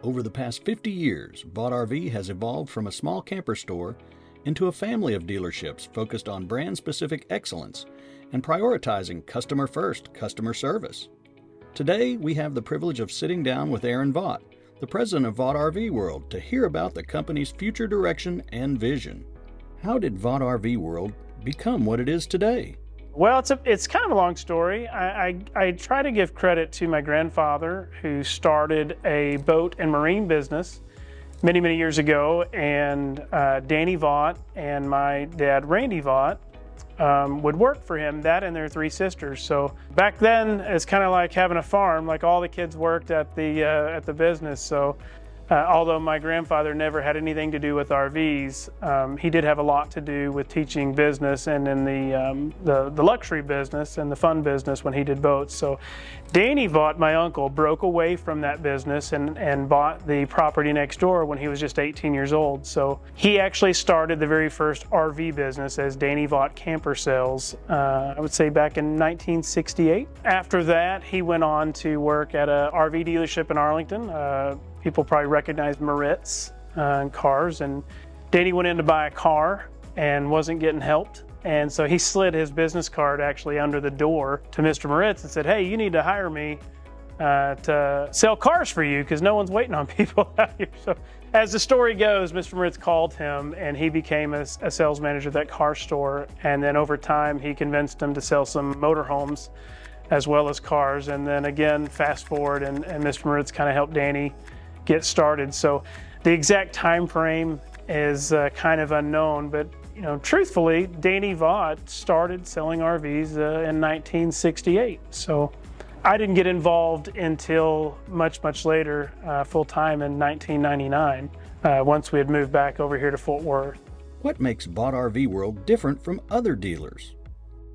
Over the past 50 years, Vogt RV has evolved from a small camper store into a family of dealerships focused on brand-specific excellence and prioritizing customer-first customer service. Today, we have the privilege of sitting down with Aaron Vogt, the president of Vogt RV World, to hear about the company's future direction and vision. How did Vogt RV World become what it is today? Well, it's kind of a long story. I try to give credit to my grandfather, who started a boat and marine business many, many years ago, and Danny Vogt and my dad, Randy Vogt, would work for him, that and their three sisters. So back then, it's kind of like having a farm, like all the kids worked at the business. So although my grandfather never had anything to do with RVs, he did have a lot to do with teaching business and in the luxury business and the fun business when he did boats. So Danny Vogt, my uncle, broke away from that business and bought the property next door when he was just 18 years old. So he actually started the very first RV business as Danny Vogt Camper Sales, I would say back in 1968. After that, he went on to work at a RV dealership in Arlington. People probably recognize Moritz cars, and Danny went in to buy a car and wasn't getting helped. And so he slid his business card actually under the door to Mr. Moritz and said, "Hey, you need to hire me to sell cars for you because no one's waiting on people out here." So as the story goes, Mr. Moritz called him and he became a sales manager at that car store. And then over time, he convinced him to sell some motorhomes as well as cars. And then again, fast forward, and Mr. Moritz kind of helped Danny get started. So the exact time frame is kind of unknown, but truthfully, Danny Vogt started selling RVs in 1968. So I didn't get involved until much later, full time in 1999, once we had moved back over here to Fort Worth. What makes Vogt RV World different from other dealers?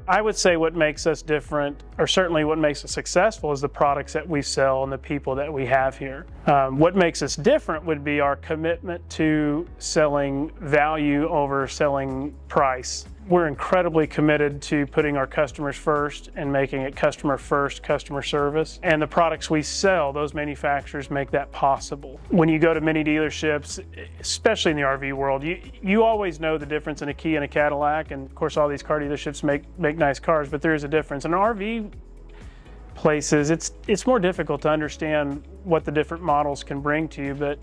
I would say what makes us different, or certainly what makes us successful, is the products that we sell and the people that we have here. What makes us different would be our commitment to selling value over selling price. We're incredibly committed to putting our customers first and making it customer first customer service. And the products we sell, those manufacturers make that possible. When you go to many dealerships, especially in the RV world, you always know the difference in a Kia and a Cadillac. And of course, all these car dealerships make nice cars, but there is a difference. In RV places, it's more difficult to understand what the different models can bring to you. But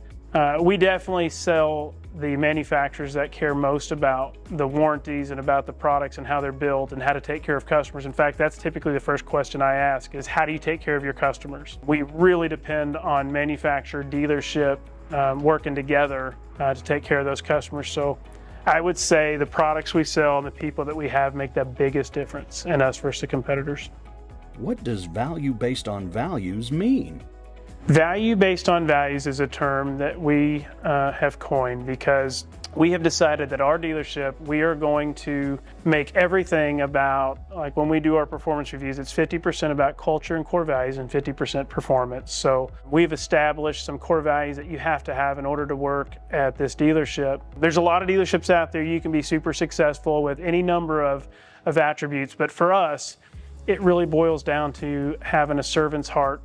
we definitely sell the manufacturers that care most about the warranties and about the products and how they're built and how to take care of customers. In fact, that's typically the first question I ask is, how do you take care of your customers? We really depend on manufacturer, dealership, working together to take care of those customers. So I would say the products we sell and the people that we have make the biggest difference in us versus the competitors. What does value based on values mean? Value based on values is a term that we have coined because we have decided that our dealership, we are going to make everything about, like when we do our performance reviews, it's 50% about culture and core values and 50% performance. So we've established some core values that you have to have in order to work at this dealership. There's a lot of dealerships out there. You can be super successful with any number of attributes, but for us, it really boils down to having a servant's heart.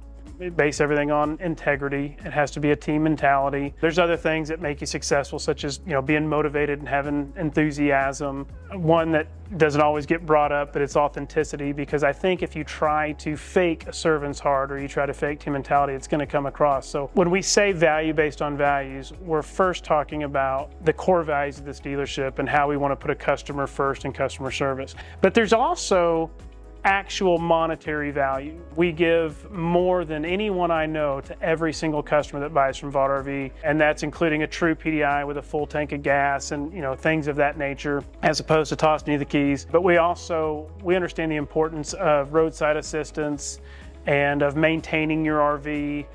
Base everything on integrity. It has to be a team mentality. There's other things that make you successful, such as being motivated and having enthusiasm. One that doesn't always get brought up, but it's authenticity, because I think if you try to fake a servant's heart or you try to fake team mentality, it's going to come across. So when we say value based on values, we're first talking about the core values of this dealership and how we want to put a customer first in customer service. But there's also actual monetary value. We give more than anyone I know to every single customer that buys from Vogt RV, and that's including a true PDI with a full tank of gas and things of that nature, as opposed to tossing you the keys. But we understand the importance of roadside assistance and of maintaining your RV.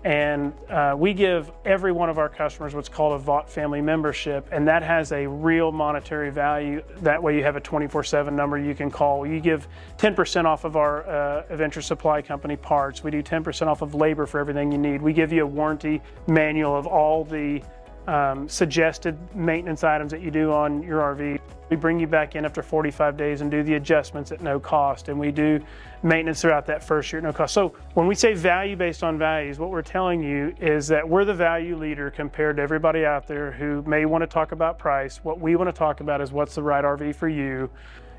And we give every one of our customers what's called a Vogt family membership, and that has a real monetary value. That way you have a 24/7 number you can call. You give 10% off of our Adventure Supply Company parts. We do 10% off of labor for everything you need. We give you a warranty manual of all the suggested maintenance items that you do on your RV. We bring you back in after 45 days and do the adjustments at no cost, and we do maintenance throughout that first year at no cost. So when we say value based on values, what we're telling you is that we're the value leader compared to everybody out there who may want to talk about price. What we want to talk about is what's the right RV for you,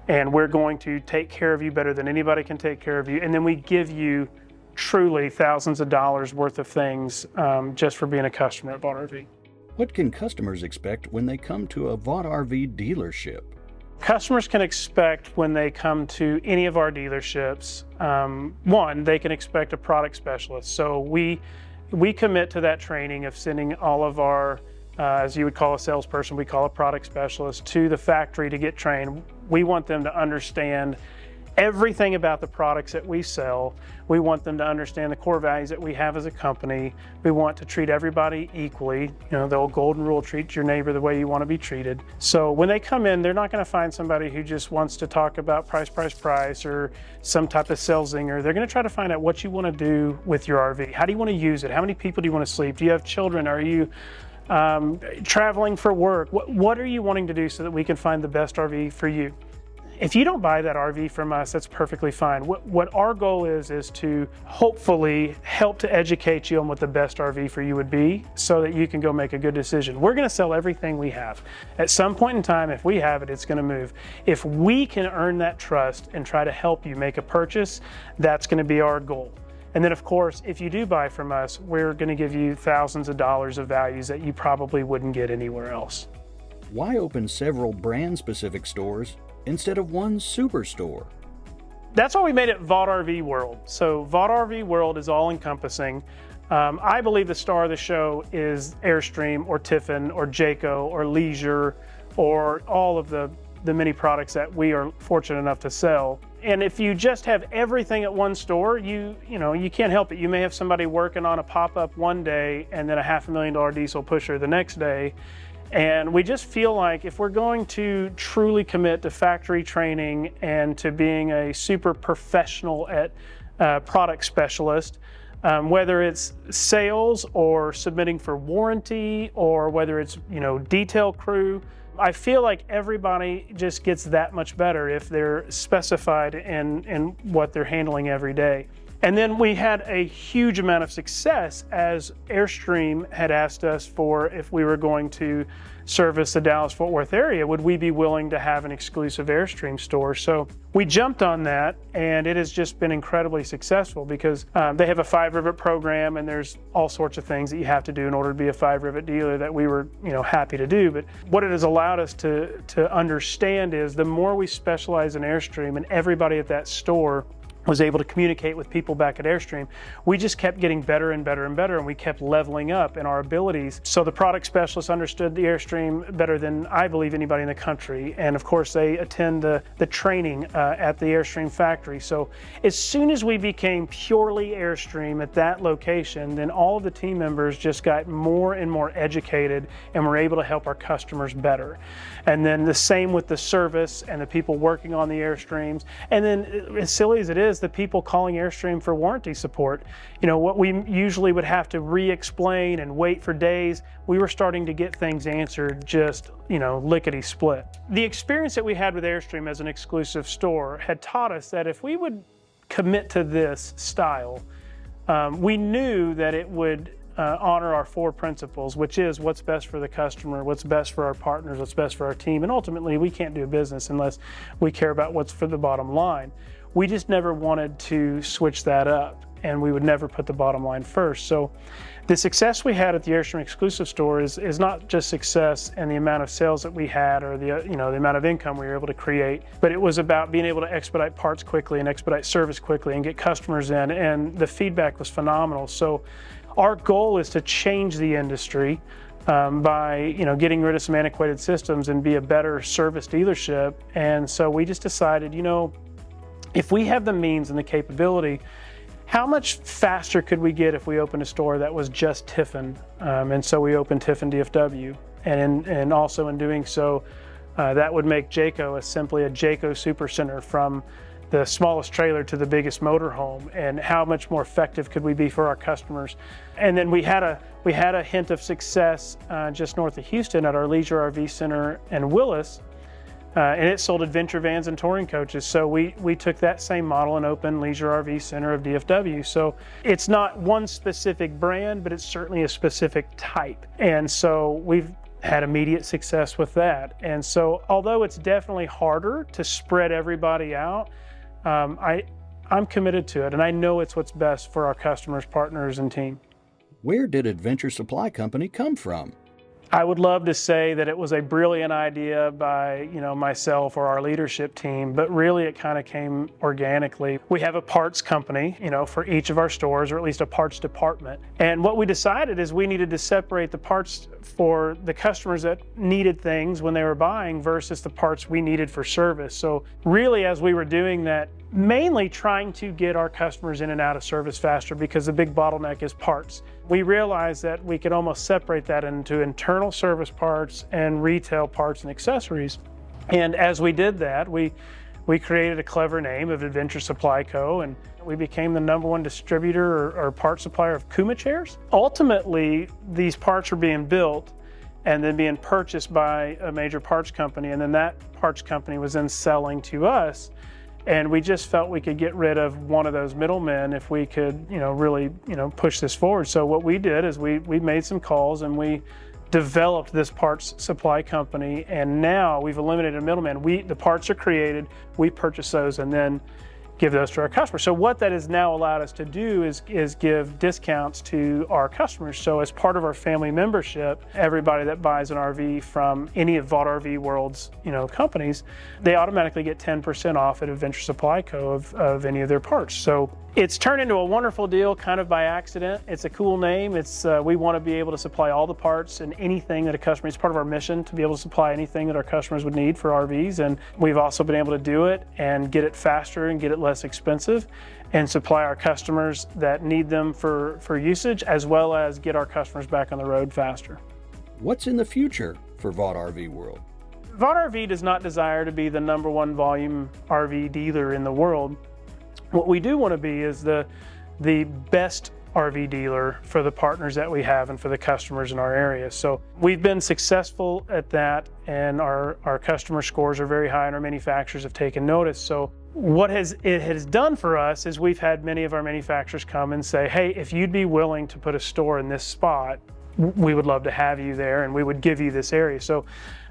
and we're going to take care of you better than anybody can take care of you. And then we give you truly thousands of dollars worth of things just for being a customer at Vogt RV. What can customers expect when they come to a Vogt RV dealership? Customers can expect when they come to any of our dealerships, one, they can expect a product specialist. So we commit to that training of sending all of our, as you would call a salesperson, we call a product specialist, to the factory to get trained. We want them to understand everything about the products that we sell. We want them to understand the core values that we have as a company. We want to treat everybody equally. You know, the old golden rule, treat your neighbor the way you want to be treated. So when they come in, they're not going to find somebody who just wants to talk about price, or some type of sales zinger. They're going to try to find out what you want to do with your RV. How do you want to use it? How many people do you want to sleep? Do you have children? Are you traveling for work? What are you wanting to do so that we can find the best RV for you? If you don't buy that RV from us, that's perfectly fine. What our goal is to hopefully help to educate you on what the best RV for you would be so that you can go make a good decision. We're going to sell everything we have. At some point in time, if we have it, it's going to move. If we can earn that trust and try to help you make a purchase, that's going to be our goal. And then, of course, if you do buy from us, we're going to give you thousands of dollars of values that you probably wouldn't get anywhere else. Why open several brand-specific stores instead of one superstore? That's why we made it Vogt RV World. So Vogt RV World is all encompassing. I believe the star of the show is Airstream or Tiffin or Jayco or Leisure or all of the many products that we are fortunate enough to sell. And if you just have everything at one store, you can't help it. You may have somebody working on a pop-up one day and then a $500,000 diesel pusher the next day. And we just feel like if we're going to truly commit to factory training and to being a super professional at product specialist, whether it's sales or submitting for warranty or whether it's detail crew, I feel like everybody just gets that much better if they're specified in what they're handling every day. And then we had a huge amount of success as Airstream had asked us for if we were going to service the Dallas-Fort Worth area, would we be willing to have an exclusive Airstream store? So we jumped on that, and it has just been incredibly successful because they have a 5-rivet program, and there's all sorts of things that you have to do in order to be a 5-rivet dealer that we were happy to do. But what it has allowed us to understand is the more we specialize in Airstream and everybody at that store was able to communicate with people back at Airstream, we just kept getting better and better and better, and we kept leveling up in our abilities. So the product specialists understood the Airstream better than I believe anybody in the country, and of course they attend the training at the Airstream factory. So as soon as we became purely Airstream at that location, then all of the team members just got more and more educated and were able to help our customers better. And then the same with the service and the people working on the Airstreams, and then as silly as it is, the people calling Airstream for warranty support. What we usually would have to re-explain and wait for days, we were starting to get things answered just, lickety split. The experience that we had with Airstream as an exclusive store had taught us that if we would commit to this style, we knew that it would honor our 4 principles, which is what's best for the customer, what's best for our partners, what's best for our team, and ultimately we can't do business unless we care about what's for the bottom line. We just never wanted to switch that up, and we would never put the bottom line first. So the success we had at the Airstream exclusive store is not just success in the amount of sales that we had or the amount of income we were able to create, but it was about being able to expedite parts quickly and expedite service quickly and get customers in, and the feedback was phenomenal. So our goal is to change the industry by getting rid of some antiquated systems and be a better service dealership. And so we just decided, if we have the means and the capability, how much faster could we get if we opened a store that was just Tiffin? And so we opened Tiffin DFW. And also in doing so, that would make Jayco simply a Jayco Supercenter, from the smallest trailer to the biggest motorhome. And how much more effective could we be for our customers? And then we had a hint of success just north of Houston at our Leisure RV Center in Willis, and it sold adventure vans and touring coaches. So we took that same model and opened Leisure RV Center of DFW. So it's not one specific brand, but it's certainly a specific type. And so we've had immediate success with that. And so although it's definitely harder to spread everybody out, I'm committed to it, and I know it's what's best for our customers, partners, and team. Where did Adventure Supply Company come from? I would love to say that it was a brilliant idea by, myself or our leadership team, but really it kind of came organically. We have a parts company, for each of our stores, or at least a parts department. And what we decided is we needed to separate the parts for the customers that needed things when they were buying versus the parts we needed for service. So really, as we were doing that, mainly trying to get our customers in and out of service faster, because the big bottleneck is parts. We realized that we could almost separate that into internal service parts and retail parts and accessories. And as we did that, we created a clever name of Adventure Supply Co., and we became the #1 distributor or part supplier of Kuma chairs. Ultimately, these parts were being built and then being purchased by a major parts company, and then that parts company was then selling to us. And we just felt we could get rid of one of those middlemen if we could, really, push this forward. So what we did is we made some calls and we developed this parts supply company. And now we've eliminated a middleman. The parts are created, we purchase those, and then give those to our customers. So what that has now allowed us to do is give discounts to our customers. So as part of our family membership, everybody that buys an RV from any of Vogt RV World's companies, they automatically get 10% off at Adventure Supply Co. of any of their parts. So it's turned into a wonderful deal kind of by accident. It's a cool name. We want to be able to supply all the parts and anything that a customer, it's part of our mission to be able to supply anything that our customers would need for RVs. And we've also been able to do it and get it faster and get it less expensive and supply our customers that need them for usage, as well as get our customers back on the road faster. What's in the future for Vogt RV World? Vogt RV does not desire to be the #1 volume RV dealer in the world. What we do want to be is the best RV dealer for the partners that we have and for the customers in our area. So we've been successful at that, and our customer scores are very high, and our manufacturers have taken notice. So what it has done for us is we've had many of our manufacturers come and say, hey, if you'd be willing to put a store in this spot, we would love to have you there, and we would give you this area. So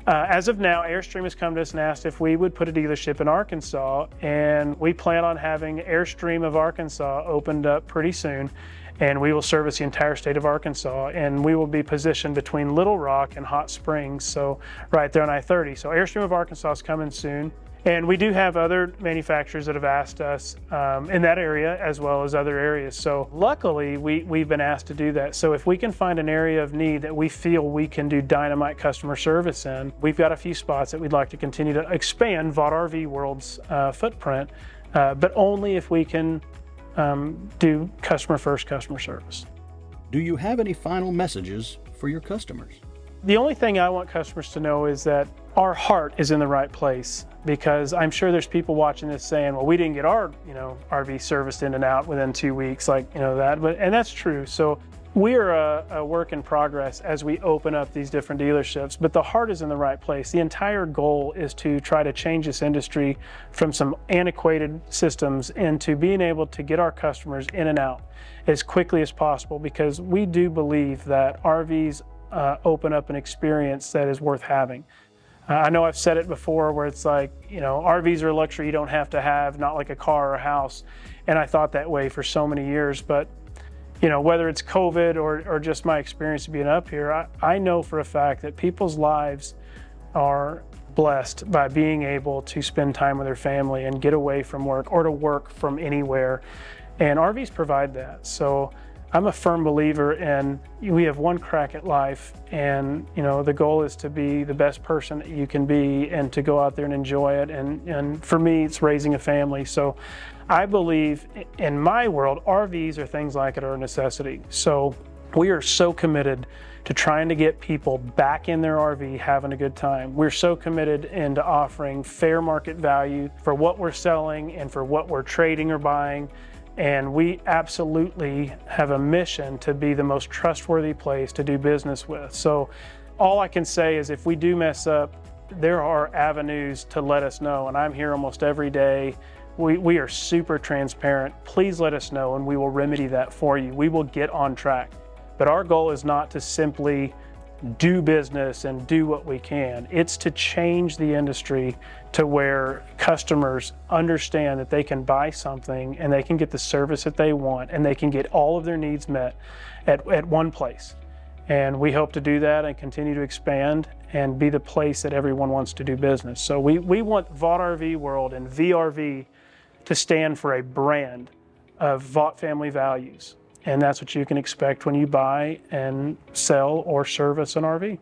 as of now, Airstream has come to us and asked if we would put a dealership in Arkansas, and we plan on having Airstream of Arkansas opened up pretty soon, and we will service the entire state of Arkansas, and we will be positioned between Little Rock and Hot Springs, so right there on I-30. So Airstream of Arkansas is coming soon. And we do have other manufacturers that have asked us in that area as well as other areas. So luckily, we've been asked to do that. So if we can find an area of need that we feel we can do dynamite customer service in, we've got a few spots that we'd like to continue to expand Vogt RV World's footprint, but only if we can do customer first customer service. Do you have any final messages for your customers? The only thing I want customers to know is that our heart is in the right place, because I'm sure there's people watching this saying, well, we didn't get our RV serviced in and out within 2 weeks, and that's true. So we are a work in progress as we open up these different dealerships, but the heart is in the right place. The entire goal is to try to change this industry from some antiquated systems into being able to get our customers in and out as quickly as possible, because we do believe that RVs open up an experience that is worth having. I know I've said it before where it's like, RVs are a luxury you don't have to have, not like a car or a house. And I thought that way for so many years. But, whether it's COVID or just my experience being up here, I know for a fact that people's lives are blessed by being able to spend time with their family and get away from work or to work from anywhere. And RVs provide that. So I'm a firm believer in we have one crack at life, and the goal is to be the best person that you can be and to go out there and enjoy it. And for me, it's raising a family. So I believe in my world, RVs or things like it are a necessity. So we are so committed to trying to get people back in their RV having a good time. We're so committed into offering fair market value for what we're selling and for what we're trading or buying. And we absolutely have a mission to be the most trustworthy place to do business with. So all I can say is if we do mess up, there are avenues to let us know, and I'm here almost every day. We are super transparent. Please let us know and we will remedy that for you. We will get on track. But our goal is not to simply do business and do what we can. It's to change the industry to where customers understand that they can buy something and they can get the service that they want and they can get all of their needs met at one place. And we hope to do that and continue to expand and be the place that everyone wants to do business. So we want Vogt RV World and VRV to stand for a brand of Vogt family values. And that's what you can expect when you buy and sell or service an RV.